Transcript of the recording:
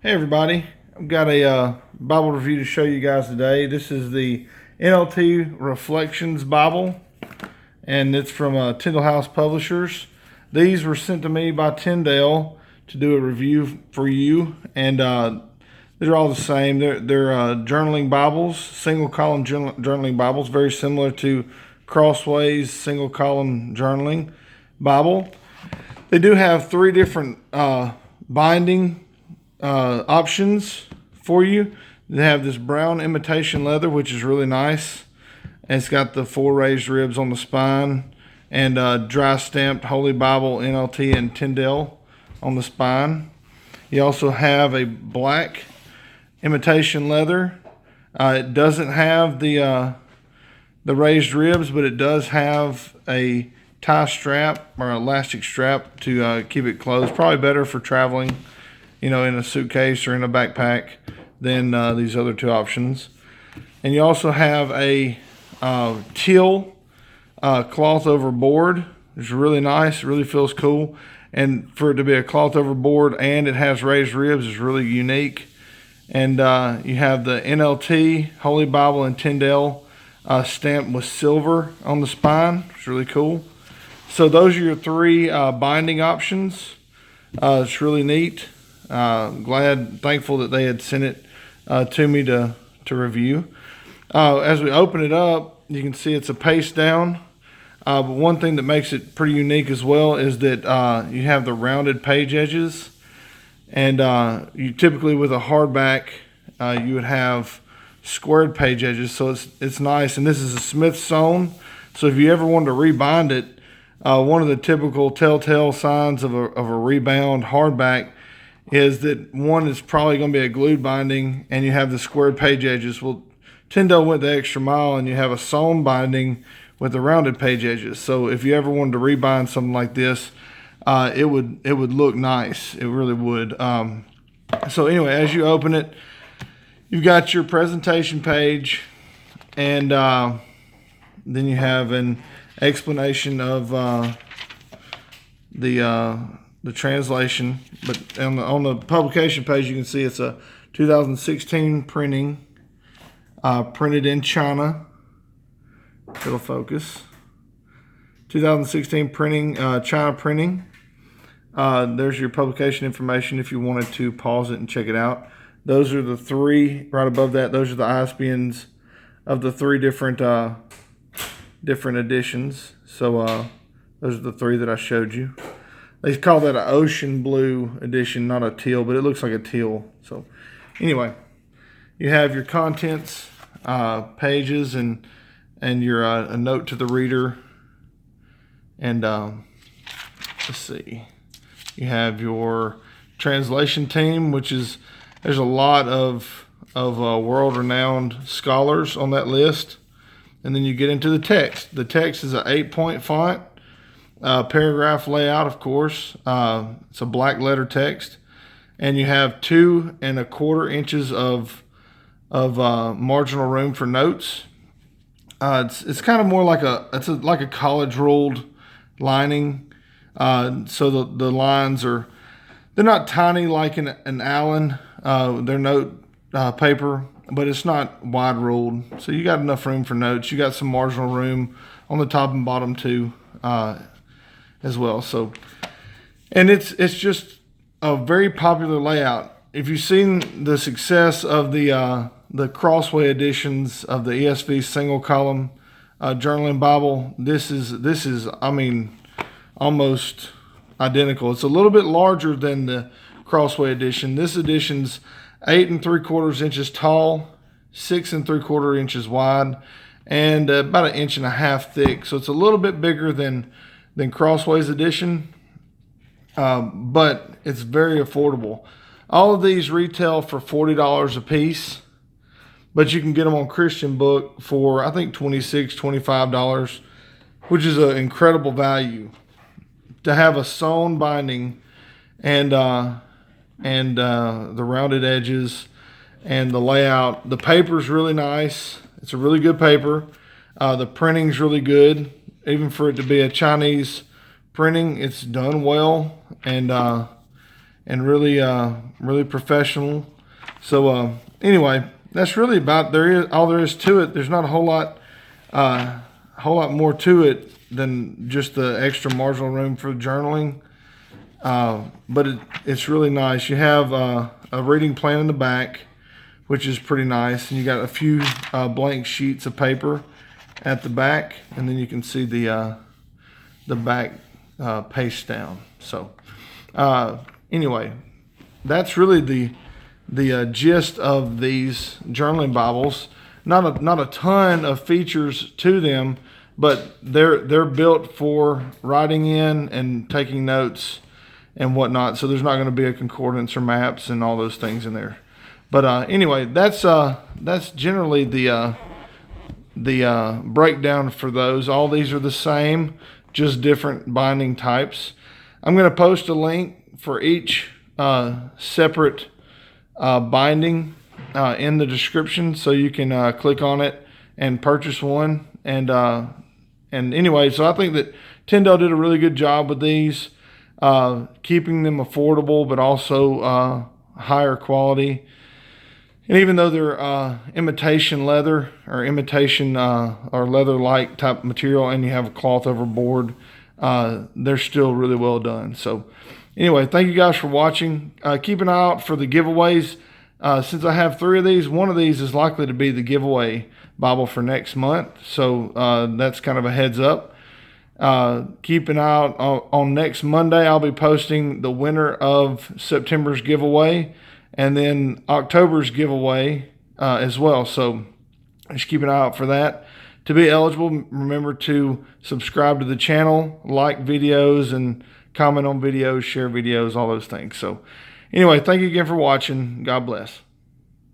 Hey everybody, I've got a Bible review to show you guys today. This is the NLT Reflections Bible, and it's from Tyndale House Publishers. These were sent to me by Tyndale to do a review for you, and they're all the same. They're journaling Bibles, single column journaling Bibles, very similar to Crossway's single column journaling Bible. They do have three different binding options for you. They have this brown imitation leather, which is really nice. And it's got the 4 raised ribs on the spine and dry stamped Holy Bible NLT and Tyndale on the spine. You also have a black imitation leather. It doesn't have the raised ribs, but it does have a tie strap or elastic strap to keep it closed. Probably better for traveling, in a suitcase or in a backpack than these other two options. And you also have a teal cloth over board. It's really nice. It really feels cool. And for it to be a cloth over board and it has raised ribs is really unique. And you have the NLT, Holy Bible, and Tyndale stamped with silver on the spine. It's really cool. So those are your three binding options. It's really neat. Thankful that they had sent it to me to review. As we open it up, you can see it's a paste down. But one thing that makes it pretty unique as well is that you have the rounded page edges. And you typically with a hardback, you would have squared page edges. So it's nice. And this is a Smith sewn. So if you ever wanted to rebind it, one of the typical telltale signs of a rebound hardback is that one is probably going to be a glued binding and you have the squared page edges. Well, Tyndale went the extra mile and you have a sewn binding with the rounded page edges. So if you ever wanted to rebind something like this, it would look nice. It really would. So anyway, as you open it, you've got your presentation page, and then you have an explanation of the translation. But on the publication page, you can see it's a 2016 printing, printed in China. It'll focus. 2016 printing, China printing. There's your publication information if you wanted to pause it and check it out. Those are the three right above that. Those are the ISBNs of the three different editions. So those are the three that I showed you. They call that an ocean blue edition, not a teal, but it looks like a teal. So anyway, you have your contents pages and your a note to the reader. And let's see, you have your translation team, which is, there's a lot of world-renowned scholars on that list. And then you get into the text. The text is an 8-point font, paragraph layout, of course. It's a black letter text, and you have 2 1/4 inches of marginal room for notes. It's kind of more like like a college ruled lining. So the lines they're not tiny like an Allen. They're note paper, but it's not wide ruled. So you got enough room for notes. You got some marginal room on the top and bottom too, as well. So, and it's just a very popular layout. If you've seen the success of the Crossway editions of the ESV single column journaling Bible, this is I mean almost identical. It's a little bit larger than the Crossway edition. This edition's 8 3/4 inches tall, 6 3/4 inches wide, and about 1.5 inches thick. So it's a little bit bigger than Crossway's edition, but it's very affordable. All of these retail for $40 a piece, but you can get them on Christian Book for I think $26, $25, which is an incredible value to have a sewn binding and the rounded edges and the layout. The paper's really nice. It's a really good paper. The printing's really good. Even for it to be a Chinese printing, it's done well. And and really really professional. So anyway, that's really about all there is to it. There's not a whole lot more to it than just the extra marginal room for journaling. But it's really nice. You have a reading plan in the back, which is pretty nice, and you got a few blank sheets of paper at the back, and then you can see the back paste down. So anyway, that's really the gist of these journaling Bibles. Not a ton of features to them, but they're built for writing in and taking notes and whatnot. So there's not going to be a concordance or maps and all those things in there. But anyway, that's generally the breakdown for those. All these are the same, just different binding types. I'm going to post a link for each separate binding in the description, so you can click on it and purchase one. And anyway, so I think that Tyndale did a really good job with these, keeping them affordable but also higher quality. And even though they're imitation leather or imitation or leather-like type material, and you have a cloth over board, they're still really well done. So anyway, thank you guys for watching. Keep an eye out for the giveaways. Since I have 3 of these, one of these is likely to be the giveaway Bible for next month. So that's kind of a heads up. Keep an eye out on next Monday. I'll be posting the winner of September's giveaway, and then October's giveaway as well. So just keep an eye out for that. To be eligible, remember to subscribe to the channel, like videos, and comment on videos, share videos, all those things. So anyway, thank you again for watching. God bless.